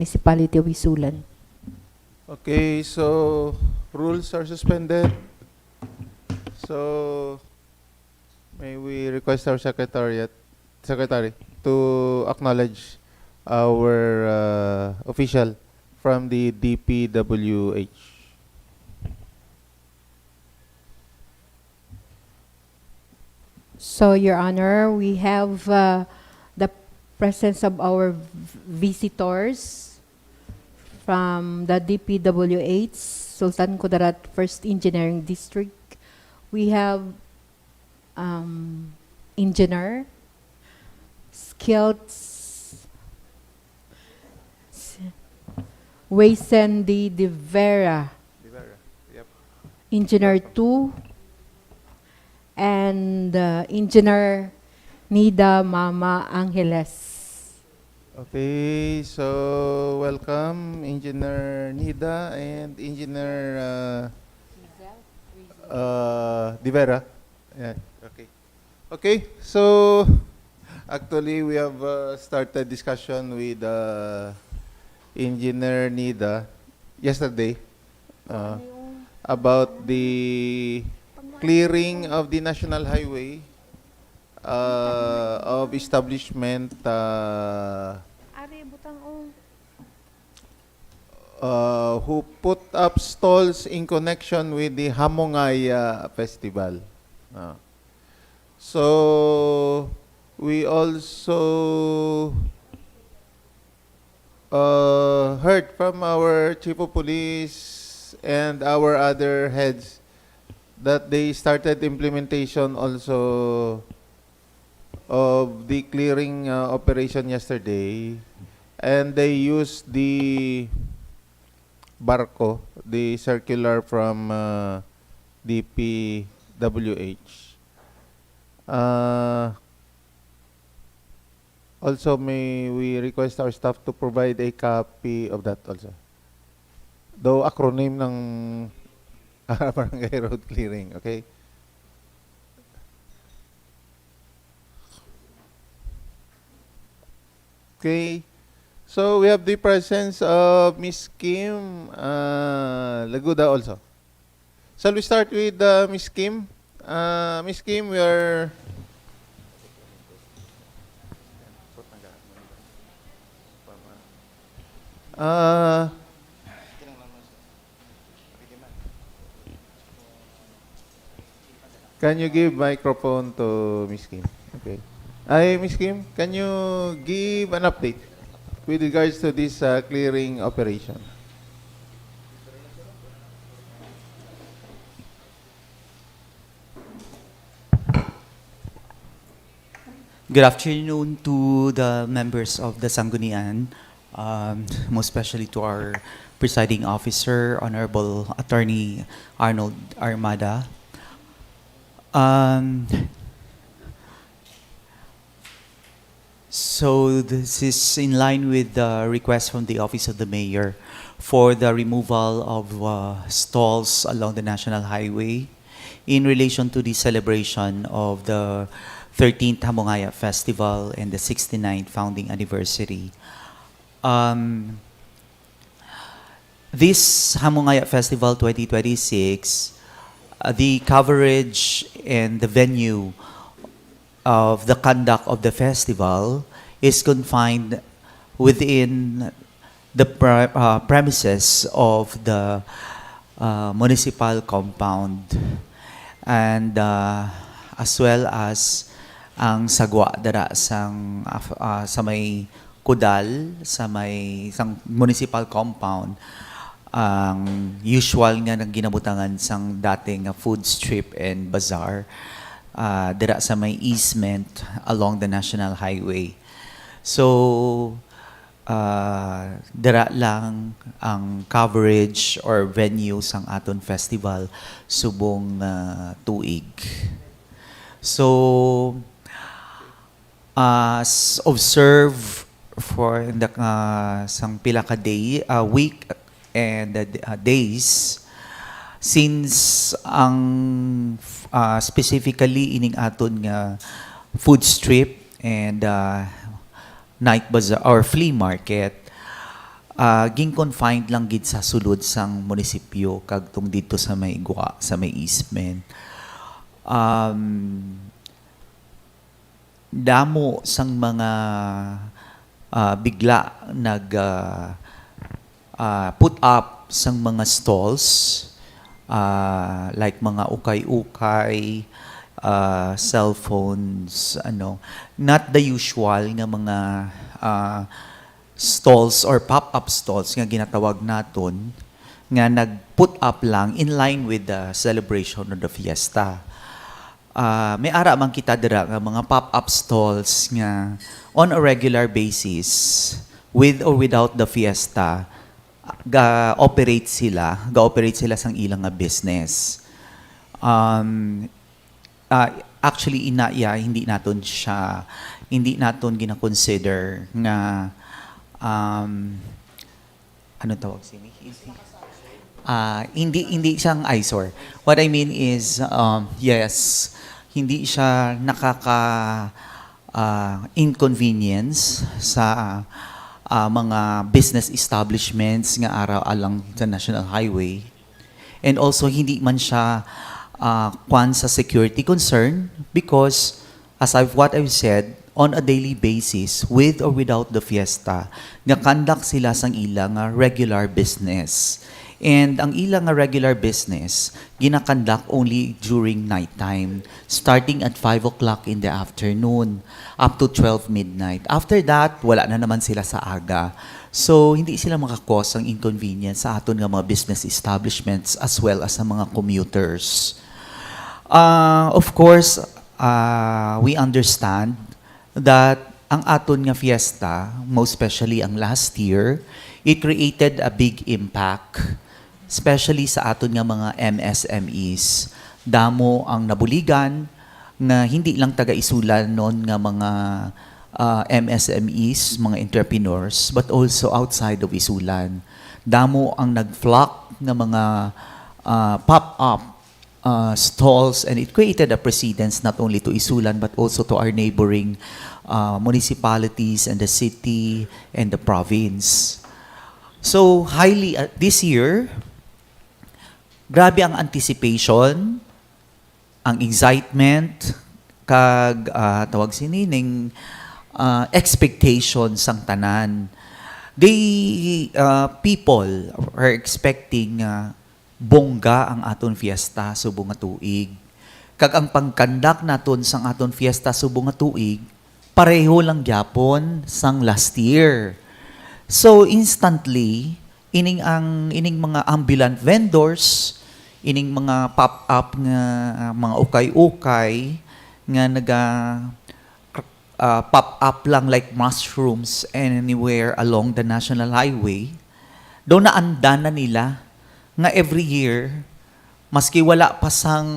Municipality of ISULAN. Okay, so rules are suspended. So may we request our secretary to acknowledge our official from the DPWH. So, Your Honor, we have the presence of our visitors from the DPWH, Sultan Kudarat First Engineering District. We have engineer, skilled Waysen de Vera, Yep. Engineer 2, and Engineer Nida Mama Angeles. Okay, so welcome Engineer Nida and Engineer Divera. Yeah, okay. Okay, so actually we have started discussion with Engineer Nida yesterday about the clearing of the national highway of establishment who put up stalls in connection with the Hamongaya Festival. So we also heard from our chief of police and our other heads that they started implementation also of the clearing operation yesterday, and they used the barco, the circular from DPWH. Also, may we request our staff to provide a copy of that also? Though acronym ng barangay road clearing, okay? Okay. So, we have the presence of Miss Kim Laguda also. Shall we start with Miss Kim? Miss Kim, we are... can you give microphone to Miss Kim? Okay. Miss Kim, can you give an update with regards to this clearing operation? Good afternoon to the members of the Sanggunian, most especially to our presiding officer, Honorable Attorney Arnold Armada. So this is in line with the request from the Office of the Mayor for the removal of stalls along the National Highway in relation to the celebration of the 13th Hamongaya Festival and the 69th founding anniversary. This Hamongaya Festival 2026, the coverage and the venue of the conduct of the festival is confined within the premises of the municipal compound, and as well as ang sagwa dara sang sa may Kudal, sa may sang municipal compound, ang usual nga nang ginabutangan sang dating food strip and bazaar dira sa may easement along the National Highway. So dira lang ang coverage or venue sang aton festival subong tuig. So as observe for the sang pila ka day, week and days, since ang specifically ining aton nga food strip and night bazaar or flea market ging confined lang gid sa sulod sang munisipyo kag tung dito sa may Gua, sa may Eastman. Damo sang mga bigla nag put up sang mga stalls, like mga ukay-ukay, cellphones, not the usual nga mga stalls or pop-up stalls nga ginatawag naton nga nag-put up lang in line with the celebration of the fiesta. May ara man kita dira nga mga pop-up stalls nga on a regular basis, with or without the fiesta, ga-operate sila sang ilang nga business. Actually, hindi naton gina-consider nga ano tawag sini? Hindi siyang eyesore. What I mean is, yes, hindi siya inconvenience sa mga business establishments nga araw along the national highway. And also, hindi man siya kwan sa security concern because, what I've said, on a daily basis, with or without the fiesta, nga conduct sila sang ilang regular business. And ang ilang regular business, ginakandak only during nighttime, starting at 5 o'clock in the afternoon, up to 12 midnight. After that, wala na naman sila sa aga. So, hindi sila makakos ang inconvenience sa aton nga mga business establishments as well as sa mga commuters. Of course, we understand that ang aton nga fiesta, most especially ang last year, it created a big impact, especially sa aton nga mga MSMEs. Damo ang nabuligan na hindi lang taga-isulan noon nga mga MSMEs, mga entrepreneurs, but also outside of Isulan. Damo ang nag-flock nga mga pop-up stalls, and it created a precedence not only to Isulan but also to our neighboring municipalities and the city and the province. So this year, grabe ang anticipation, ang excitement, kag tawag sinining expectation sang tanan. People are expecting bongga ang aton fiesta subong nga tuig. Kag ang pangkandak naton sang aton fiesta subong nga tuig, pareho lang gyapon sang last year. So instantly, ining mga ambulant vendors, ining mga pop-up nga mga ukay-ukay nga pop up lang like mushrooms anywhere along the national highway, daw naandan na nila nga every year, maski wala pa sang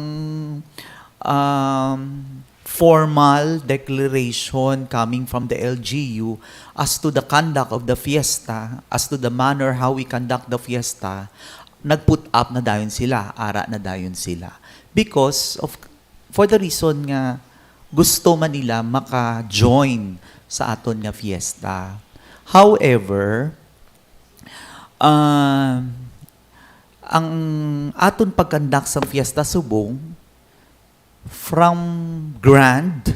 formal declaration coming from the LGU as to the conduct of the fiesta, as to the manner how we conduct the fiesta, nag-put up na dayon sila, ara na dayon sila. Because for the reason nga gusto man nila maka-join sa aton nga fiesta. However, ang aton pagkandak sa fiesta subong, from grand,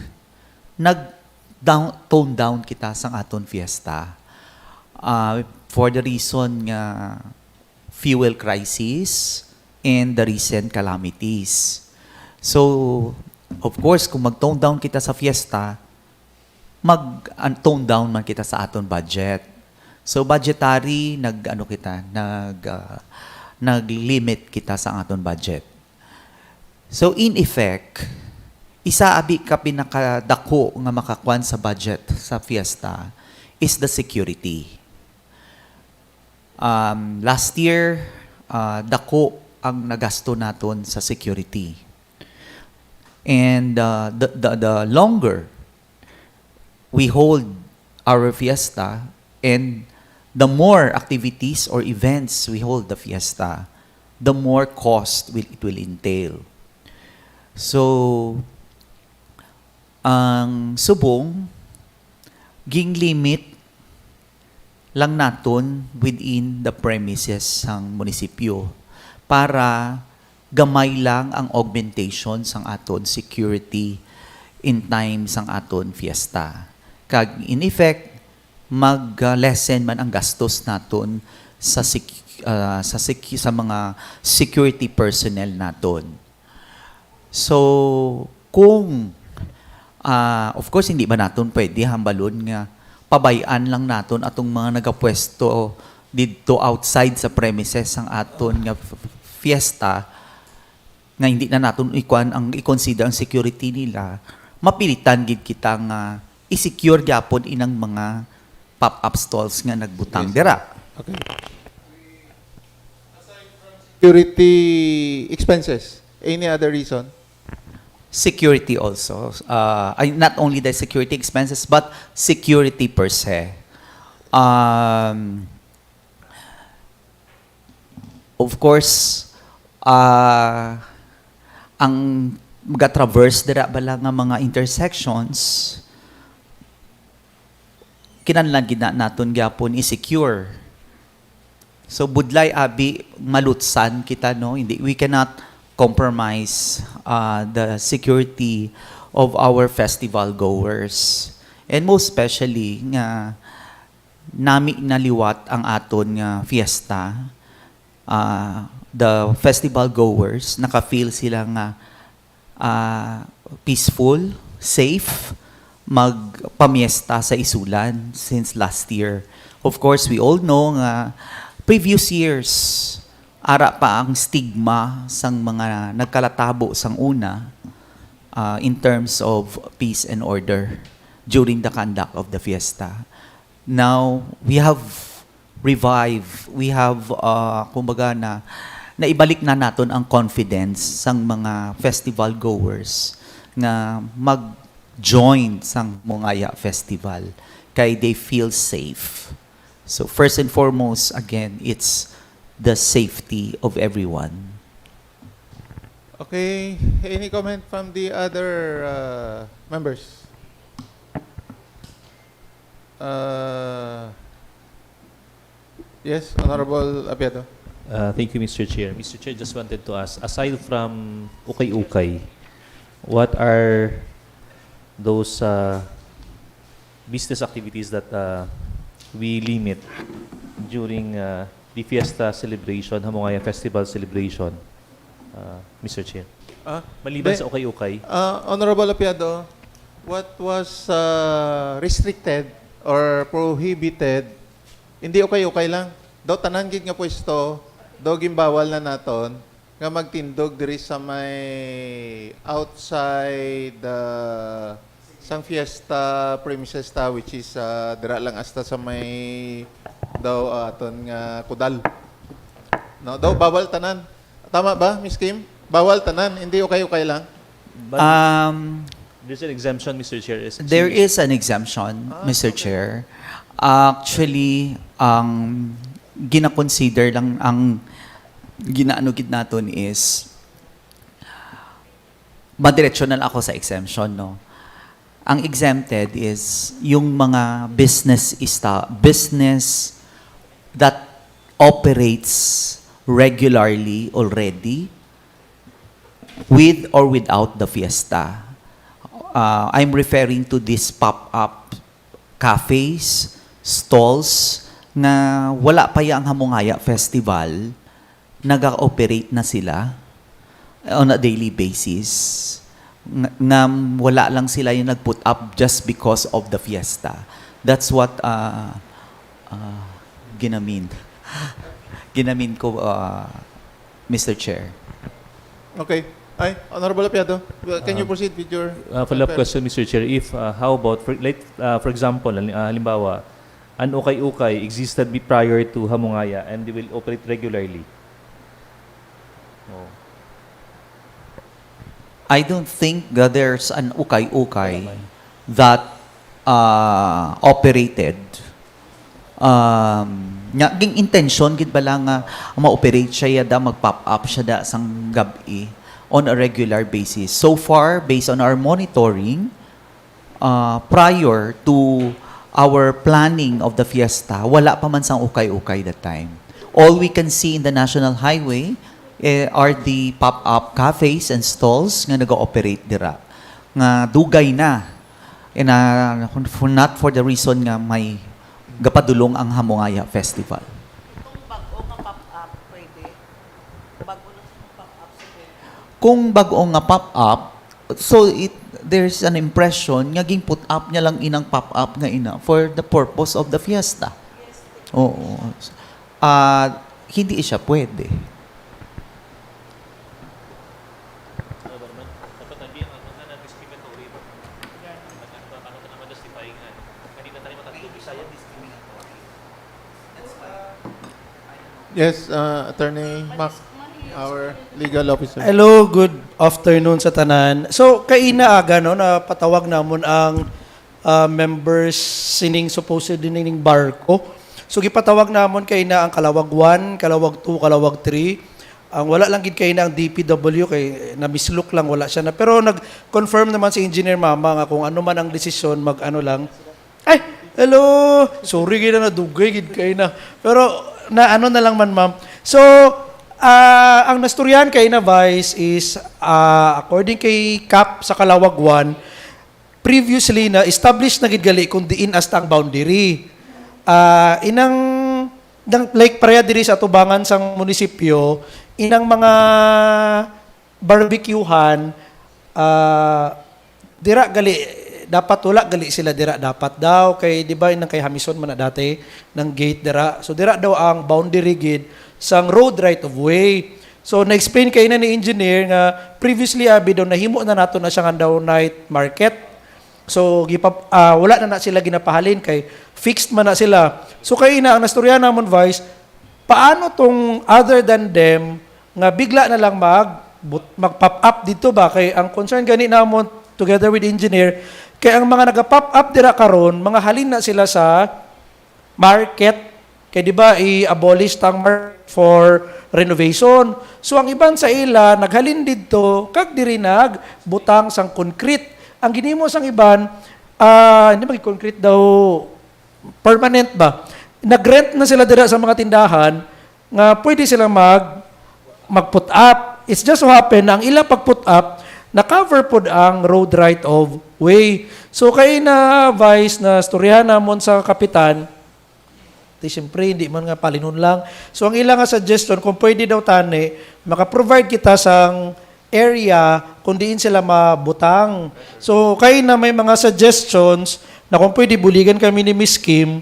tone down kita sa aton fiesta. For the reason nga fuel crisis and the recent calamities. So, of course, kung mag-tone down kita sa fiesta, mag-tone down man kita sa aton budget. So, budgetary, nag-limit kita sa aton budget. So, in effect, isa ka pinakadako nga makakuan sa budget sa fiesta is the security. Last year, dako ang nagasto naton sa security. And the longer we hold our fiesta and the more activities or events we hold the fiesta, the more cost it will entail. So, ang subong, ging limit lang naton within the premises sang munisipyo para gamay lang ang augmentation sang aton security in time sang aton fiesta. Kag in effect mag-lessen man ang gastos naton sa sa mga security personnel naton. So kung of course hindi ba naton pwede hambalon nga pabayaan lang naton atong mga nagapwesto dito outside sa premises ang aton nga fiesta nga hindi na naton i-consider ang security nila, mapilitan gid kita nga i-secure gyapon inang mga pop-up stalls nga nagbutang Yes. dira. Okay. Security expenses. Any other reason? Security also. Not only the security expenses, but security per se. Of course, ang mag-traverse dira bala nga mga intersections, kinahanglan gid naton gyapon i-secure. So budlay abi malutsan kita, no, hindi, we cannot compromise the security of our festival goers, and most especially nga nami naliwat ang aton nga fiesta. The festival goers naka-feel sila nga peaceful, safe magpamiesta sa ISULAN since last year. Of course, we all know nga previous years ara pa ang stigma sang mga nagkalatabo sang una in terms of peace and order during the conduct of the fiesta. Now, we have revived, we have kumbaga na naibalik na naton ang confidence sang mga festival goers nga mag-join sang Mongaya Festival kay they feel safe. So first and foremost, again, it's the safety of everyone. Okay. Any comment from the other members? Yes, Honorable Apiado. Thank you, Mr. Chair. Mr. Chair, just wanted to ask, aside from ukay-ukay, what are those business activities that we limit during the Fiesta celebration, Hamongaya Festival celebration, Mr. Chair? Maliban Hindi. sa ukay-ukay, Honorable Apiado, what was restricted or prohibited, hindi okay lang. Daw tanan gid nga pwesto, daw gimbawal na naton nga magtindog diri sa may outside sang fiesta premises ta, which is dira lang hasta sa may daw aton nga kudal. No, daw bawal tanan. Tama ba, Miss Kim? Bawal tanan, hindi okay lang. but there's an exemption, Mr. Chair. There is an exemption, Mr. Chair. Actually, ang gina-consider lang, ang ginaanugid naton is, madiretso na lang ako sa exemption, no? Ang exempted is yung mga business that operates regularly already with or without the fiesta. I'm referring to these pop-up cafes, stalls, na wala pa yung Hamongaya Festival, nag-ooperate na sila on a daily basis. Na wala lang sila yung nag-put up just because of the fiesta. That's what ginamin ko, Mr. Chair. Okay. Ay, Honorable Apiado, can you proceed with your follow-up question, Mr. Chair. If, how about, for example, halimbawa, an ukay-ukay existed prior to Hamongaya and they will operate regularly? Oh. I don't think that there's an ukay-ukay that operated. Ging intention gid ba lang nga ma-operate siya da, mag-pop up siya da sang gabi on a regular basis. So far, based on our monitoring, prior to our planning of the fiesta, wala pa man sang ukay-ukay that time. All we can see in the National Highway are the pop-up cafes and stalls nga nag-ooperate dira. Nga dugay na. And not for the reason nga may gapadulong ang Hamongaya Festival. Kung bago nga pop-up, so there's an impression nga ging put up niya lang inang pop-up nga ina for the purpose of the fiesta. Oo. Hindi siya pwede. Yes, Attorney Mac, our legal officer. Hello, good afternoon sa tanan. So, kainaaga no, na patawag namon ang members sining supposedly ning barko. So, gipatawag namon kaina ang Kalawag 1, Kalawag 2, Kalawag 3. Ang wala lang gid kaina ang DPW kay na-mislook lang, wala siya na. Pero nag-confirm naman si Engineer Mama nga kung ano man ang desisyon, mag-ano lang. Ay, hello! Sorry gid na dugay gid kaina. Pero na ano na lang man, ma'am. So, ang nasturyan kay na Vice is, according kay CAP sa Kalawag 1, previously na established na gidgali kung diin as ang boundary. Like pareha diri sa tubangan sang munisipyo, inang mga barbecuehan, dira gali, dapat wala gali sila dira dapat daw kay di ba inang kay Hamison man na dati ng gate dira, so dira daw ang boundary gid sang road right of way. So na-explain kay na ni engineer nga previously abi daw nahimo na nato na siya nga daw night market. So wala na sila ginapahalin kay fixed man na sila. So kay ina ang nastorya namon Vice, paano tong other than them nga bigla na lang mag-pop up dito ba kay ang concern gani namon together with engineer kay ang mga naga-pop up dira karon mga halin na sila sa market kay di ba i-abolish tang market for renovation. So ang iban sa ila naghalin didto kag diri butang sang concrete. Ang ginimo sang iban hindi magi-concrete daw permanent ba. Nagrent na sila dira sa mga tindahan nga pwede sila mag-put up. It's just so happen na ang ila pag-put up na-cover pod ang road right of way. So kay na Vice na storyahan namon sa kapitan, siyempre hindi man nga palinon lang. So ang ilang nga suggestion kung pwede daw tani, maka-provide kita sang area kung diin sila mabutang. So kay na may mga suggestions na kung pwede buligan kami ni Miss Kim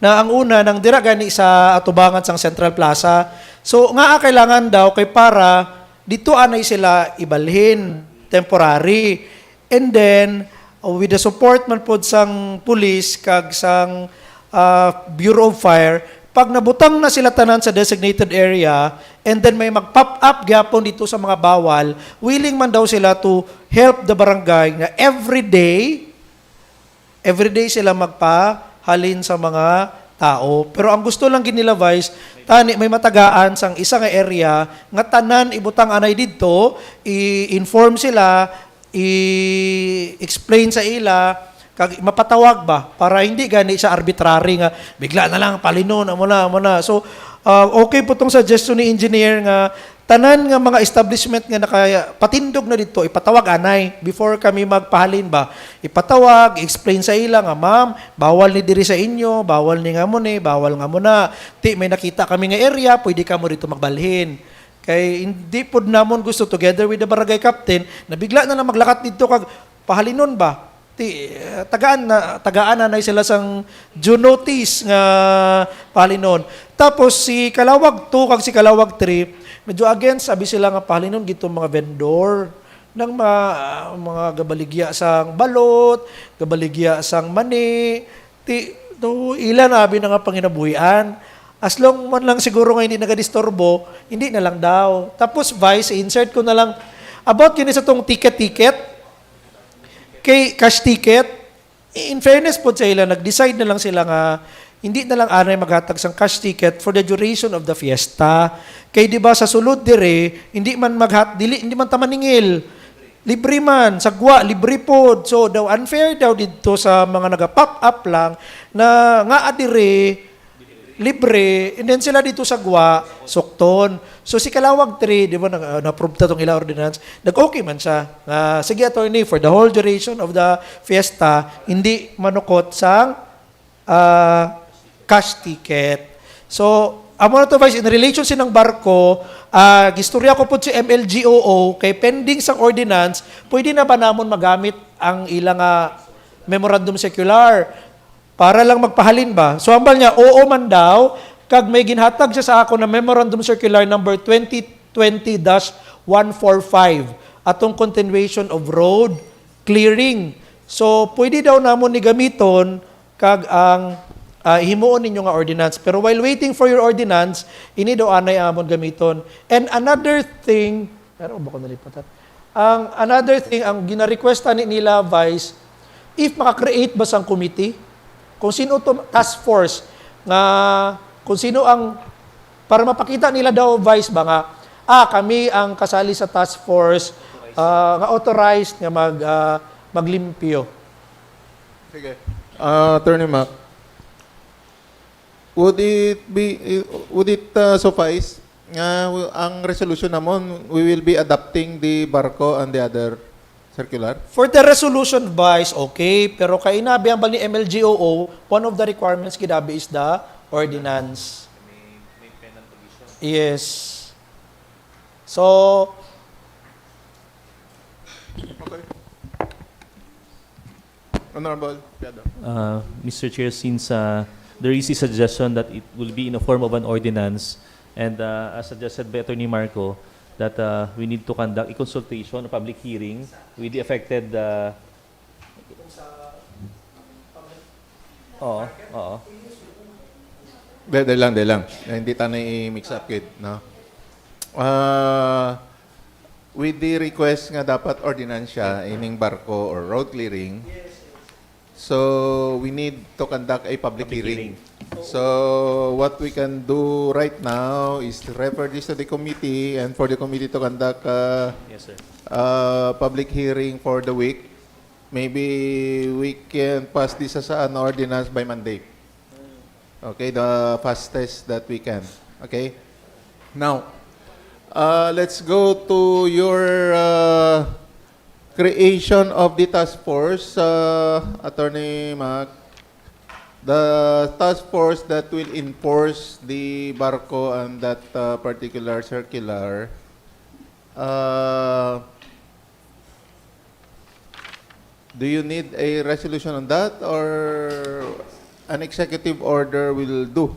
na ang una nang dira gani sa atubangan sang Central Plaza. So nga kailangan daw kay para dito anay sila ibalhin temporary. And then, with the support man po sang police, kag sang Bureau of Fire, pag nabutang na sila tanan sa designated area, and then may mag-pop up gyapon dito sa mga bawal, willing man daw sila to help the barangay nga every day sila magpahalin sa mga tao. Pero ang gusto lang gid nila Vice, tani may matagaan sang isa nga area nga tanan ibutang anay didto, i-inform sila, i-explain sa ila kag mapatawag ba para hindi gani sa arbitrary nga bigla na lang palinon amo na. So okay po tong suggestion ni engineer nga tanan nga mga establishment nga nakaya patindog na dito ipatawag anay before kami magpahalin ba, ipatawag, explain sa ila nga ma'am bawal ni diri sa inyo, bawal ni nga mo ni, bawal nga mo na may nakita kami nga area, pwede ka mo dito magbalhin. Kay hindi pod namon gusto together with the barangay captain na bigla na lang maglakat dito kag pahalinon ba, tagaan na sila sang due notice nga pahalinon. Tapos si Kalawag 2 kag si Kalawag 3 medyo against, sabi sila nga pahalinon gito mga vendor ng mga gabaligya sang balot, gabaligya sang mani, ilan abi na nga panginabuhian. As long man lang siguro nga hindi nagadisturbo, hindi na lang daw. Tapos Vice, insert ko na lang about yun sa tong ticket, kay cash ticket, in fairness po sa ila, nag-decide na lang sila nga hindi na lang anay maghatag sang cash ticket for the duration of the fiesta. Kay di ba sa sulod dire, hindi man tamaningil. libre man, sagwa, libre pod. So, daw unfair daw dito sa mga naga-pop up lang na nga adire, libre, and then sila dito sa Gwa, sukton. So si Kalawag 3, di ba, na-approve ta itong ila ordinance, nag-okay man siya. Sige, attorney, for the whole duration of the fiesta, hindi manukot sang cash ticket. So, amo na to, Vice, in relation sinang barko, gistorya ko po si MLGOO, kay pending sang ordinance, pwede na ba namon magamit ang ilang memorandum circular para lang magpahalin ba? So, ambal niya, oo man daw, kag may ginhatag siya sa ako na Memorandum Circular number 2020-145, atong continuation of road clearing. So, pwede daw namon ni gamiton kag ang himuon ninyo nga ordinance. Pero while waiting for your ordinance, ini daw anay amon gamiton. And another thing, pero ba ko nalipatan? Another thing, ang gina-requesta ni nila, Vice, if maka-create ba sang committee, kung sino to task force nga kung sino ang para mapakita nila daw, Vice, ba nga kami ang kasali sa task force nga authorized nga maglimpyo. Sige. Attorney Mac, would it suffice nga ang resolution namon we will be adopting the barko and the other circular? For the resolution, Vice, okay. Pero kay inabi ang bal ni MLGOO, one of the requirements kidabi is the ordinance. May penal provision. Yes. So, Okay. Honorable Piado. Mr. Chair, since there is a suggestion that it will be in the form of an ordinance, and as suggested by Attorney Marco, that we need to conduct a consultation, a public hearing with the affected... Oo. Dahil lang. Hindi tayo i-mix up, kid. No? With the request nga dapat ordinance siya, ining barko or road clearing, so we need to conduct a public hearing. So what we can do right now is to refer this to the committee and for the committee to conduct Yes, sir. public hearing for the week. Maybe we can pass this as an ordinance by Monday. Okay, the fastest that we can. Okay? Now, let's go to your creation of the task force, Attorney Mac. The task force that will enforce the barko and that particular circular, do you need a resolution on that or an executive order will do?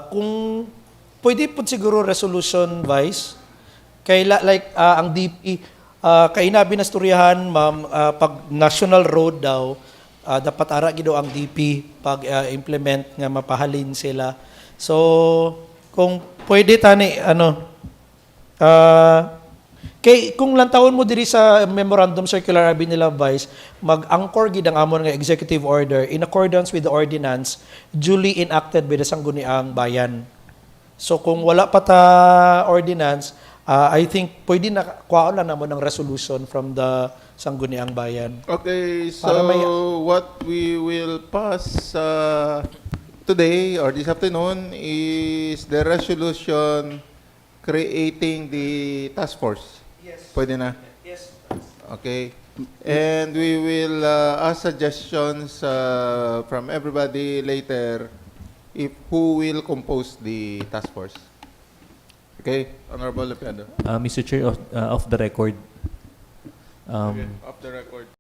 kung pwede po siguro resolution, Vice, kay ang DP, kay binasturyahan, ma'am, pag national road daw, dapat ara gido ang DP pag implement nga mapahalin sila. So, kung pwede tani, kay kung lantawon mo diri sa memorandum circular abi nila, Vice, mag-angkor gid ang amon nga executive order in accordance with the ordinance duly enacted by the Sangguniang Bayan. So kung wala pa ta ordinance, I think pwede na kuhaon lang namon ng resolution from the Sangguniang Bayan. Okay, so Para what we will pass today or this afternoon is the resolution creating the task force. Yes. Pwede na? Yes. Okay. And we will ask suggestions from everybody later if who will compose the task force. Okay, Honorable Lepiado. Mr. Chair, off the record, Okay, off the record.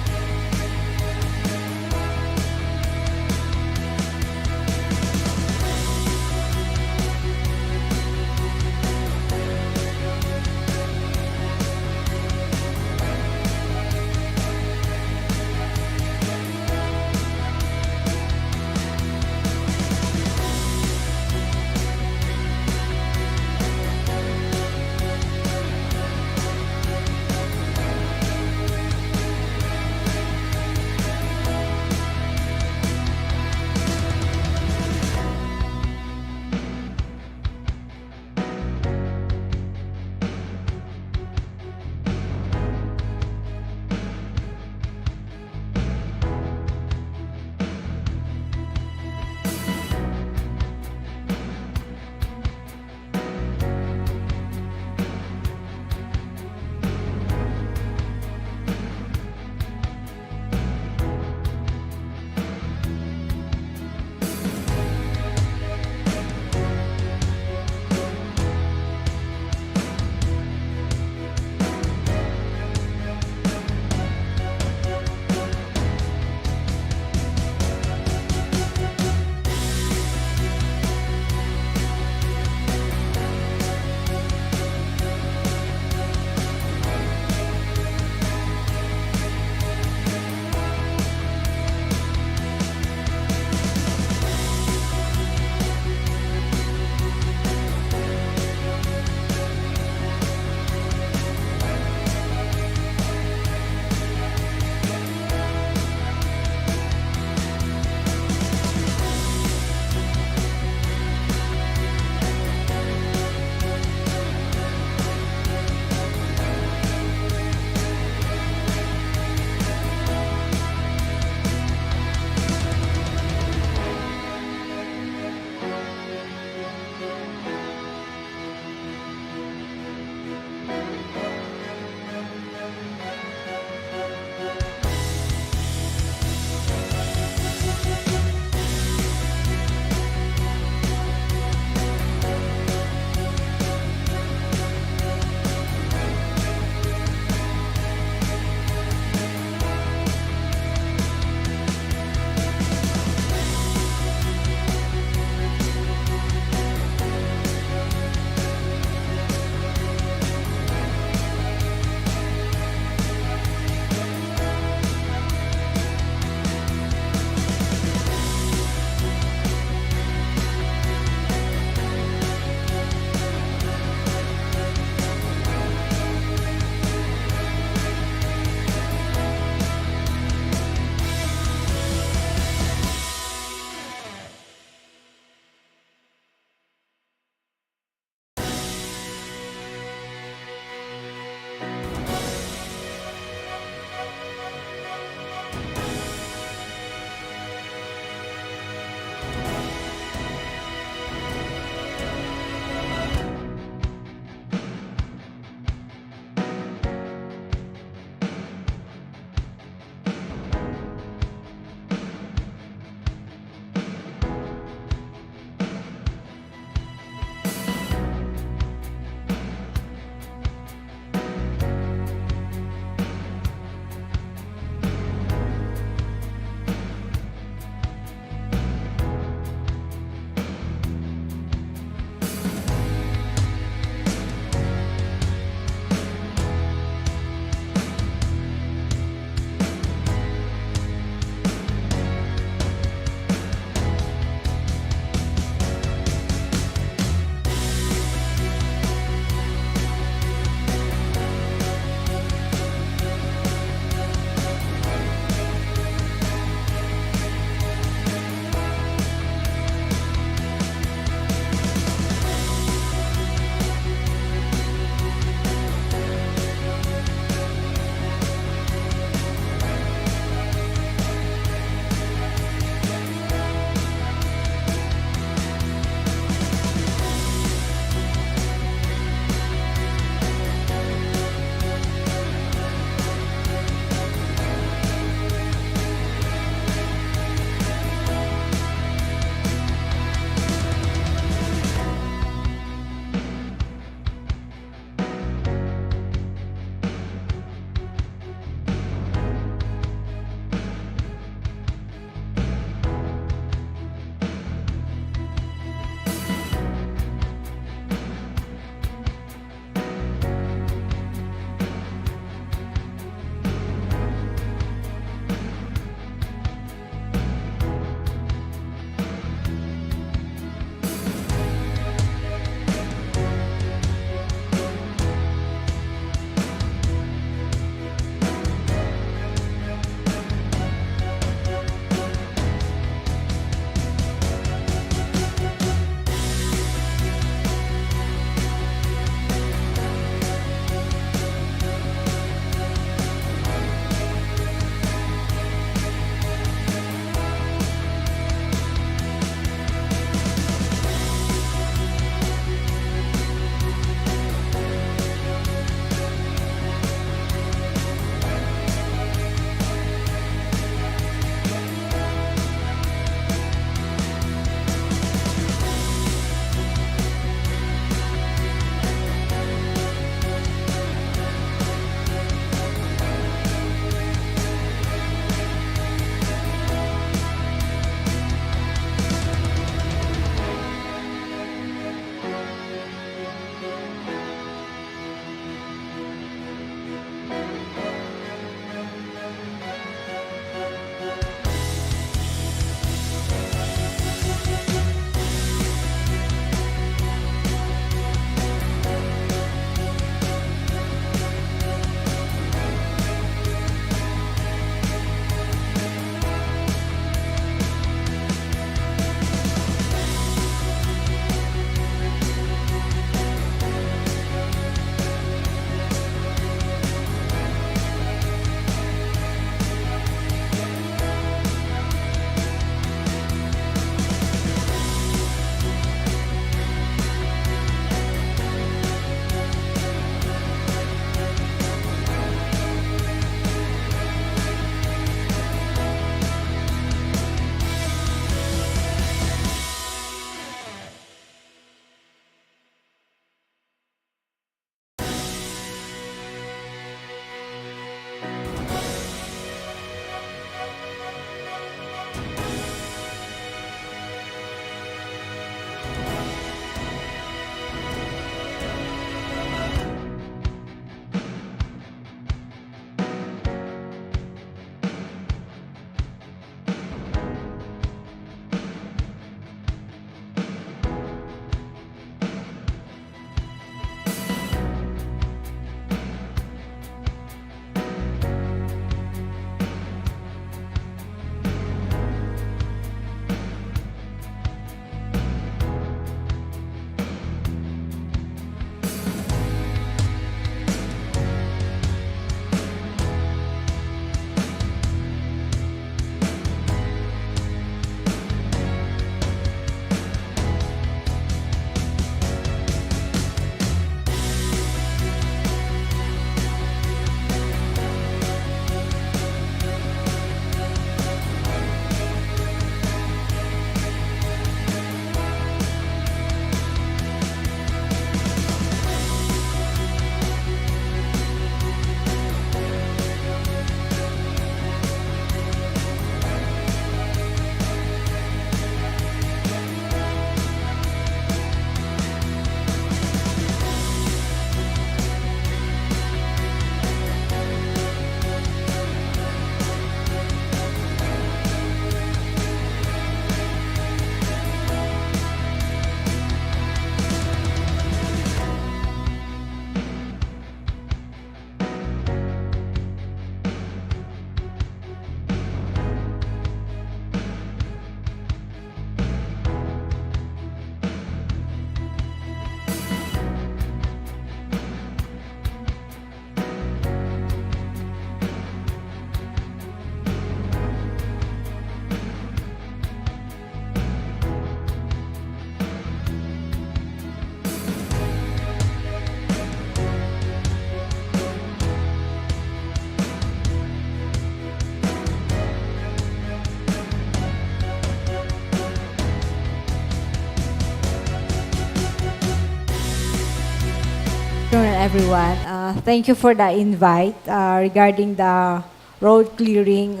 afternoon, everyone. Thank you for the invite regarding the road clearing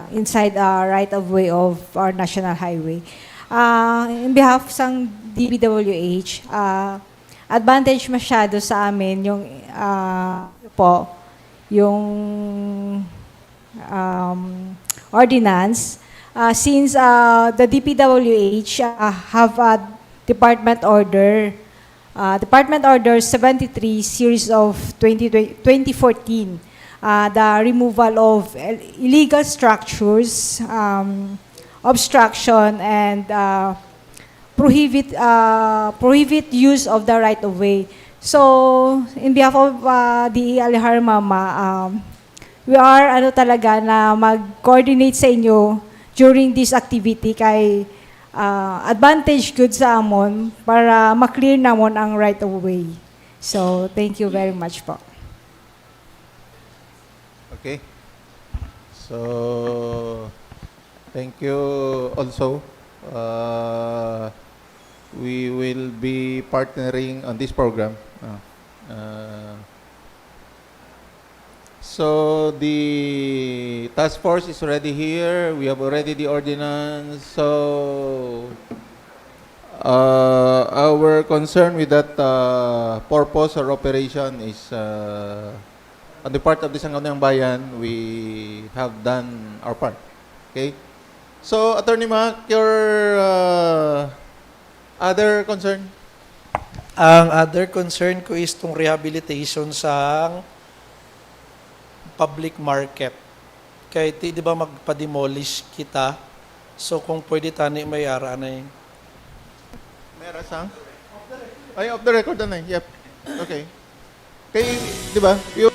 inside right of way of our national highway. In behalf ng DPWH, advantage masyado sa amin yung yung ordinance since the DPWH have a department order Department Order 73 series of 2014, the removal of illegal structures, obstruction, and prohibit use of the right of way. So, in behalf of the Alihar Mama, we are talaga na mag-coordinate sa inyo during this activity kay advantage good sa amon para ma-clear namon ang right of way. So, thank you very much po. Okay. So, thank you also. We will be partnering on this program. So the task force is already here. We have already the ordinance. So our concern with that purpose or operation is on the part of the Sangguniang Bayan, we have done our part. Okay. So Attorney Mac, your other concern? Ang other concern ko is tong rehabilitation sa public market. Kaya di ba magpa-demolish kita? So kung pwede tani may ara na yung Meron sang? Ay, off the record na. Yep. Okay. Kay, di ba? Yung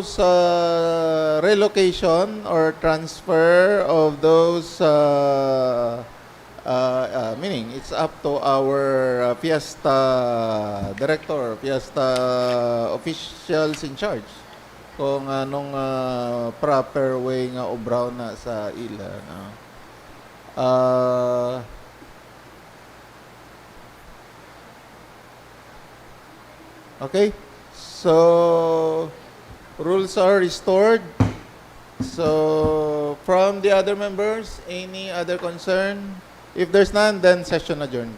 those relocation or transfer of those, meaning it's up to our Fiesta director, Fiesta officials in charge kung anong proper way nga obraw na sa ila. No? Okay, so rules are restored. So from the other members, any other concern? If there's none, then session adjourned.